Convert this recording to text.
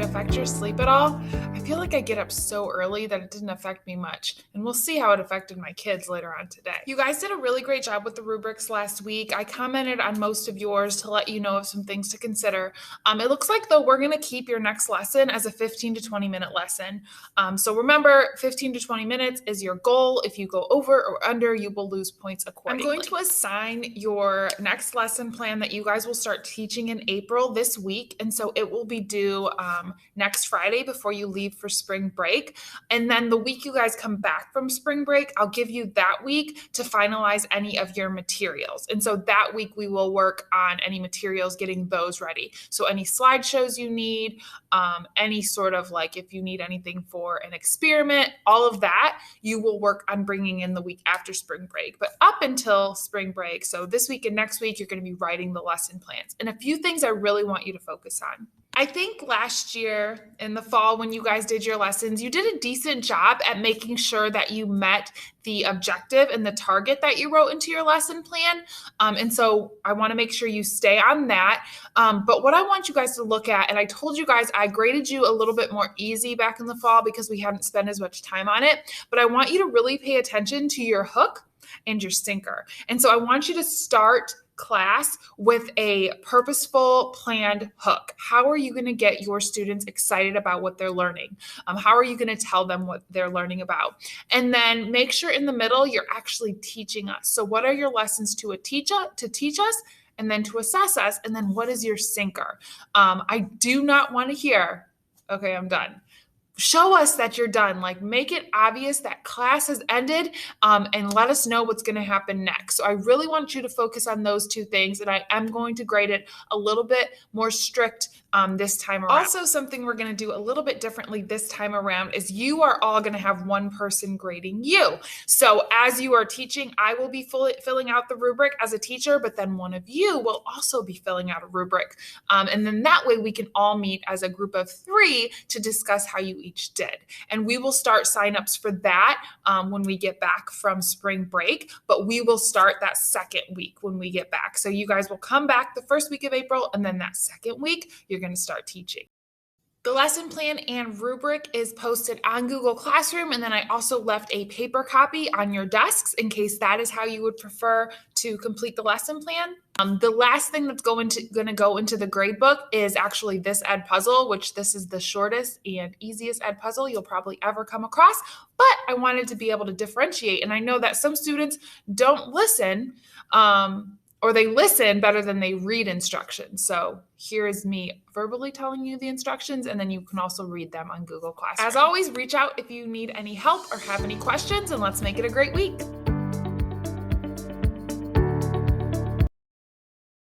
it affect your sleep at all? I feel like I get up so early that it didn't affect me much, and we'll see how it affected my kids later on today. You guys did a really great job with the rubrics last week. I commented on most of yours to let you know of some things to consider. It looks like, though, we're going to keep your next lesson as a 15 to 20 minute lesson. So remember, 15 to 20 minutes is your goal. If you go over or under, you will lose points accordingly. I'm going to assign your next lesson plan that you guys will start teaching in April this week, and so it will be due next Friday before you leave for spring break. And then the week you guys come back from spring break, I'll give you that week to finalize any of your materials. And so that week we will work on any materials, getting those ready. So any slideshows you need, any sort of like if you need anything for an experiment, all of that you will work on bringing in the week after spring break. But up until spring break, so this week and next week, you're going to be writing the lesson plans. And a few things I really want you to focus on. I think last year in the fall when you guys did your lessons, you did a decent job at making sure that you met the objective and the target that you wrote into your lesson plan. And so I want to make sure you stay on that. But what I want you guys to look at, and I told you guys I graded you a little bit more easy back in the fall because we hadn't spent as much time on it. But I want you to really pay attention to your hook and your sinker. And so I want you to start class with a purposeful, planned hook. How are you going to get your students excited about what they're learning? How are you going to tell them what they're learning about? And then make sure in the middle you're actually teaching us. So what are your lessons to teach us? And then to assess us? And then what is your sinker? I do not want to hear, okay, I'm done. Show us that you're done. Like, make it obvious that class has ended, and let us know what's going to happen next. So I really want you to focus on those two things, and I am going to grade it a little bit more strict this time around. Also, something we're going to do a little bit differently this time around is you are all going to have one person grading you. So as you are teaching, I will be filling out the rubric as a teacher, but then one of you will also be filling out a rubric. And then that way we can all meet as a group of 3 to discuss how you each did. And we will start signups for that when we get back from spring break, but we will start that second week when we get back. So you guys will come back the first week of April, and then that second week, you're going to start teaching. The lesson plan and rubric is posted on Google Classroom, and then I also left a paper copy on your desks in case that is how you would prefer to complete the lesson plan. The last thing that's going to go into the grade book is actually this Edpuzzle, which this is the shortest and easiest Edpuzzle you'll probably ever come across, but I wanted to be able to differentiate, and I know that some students don't listen, or they listen better than they read instructions. So here is me verbally telling you the instructions, and then you can also read them on Google Classroom. As always, reach out if you need any help or have any questions, and let's make it a great week.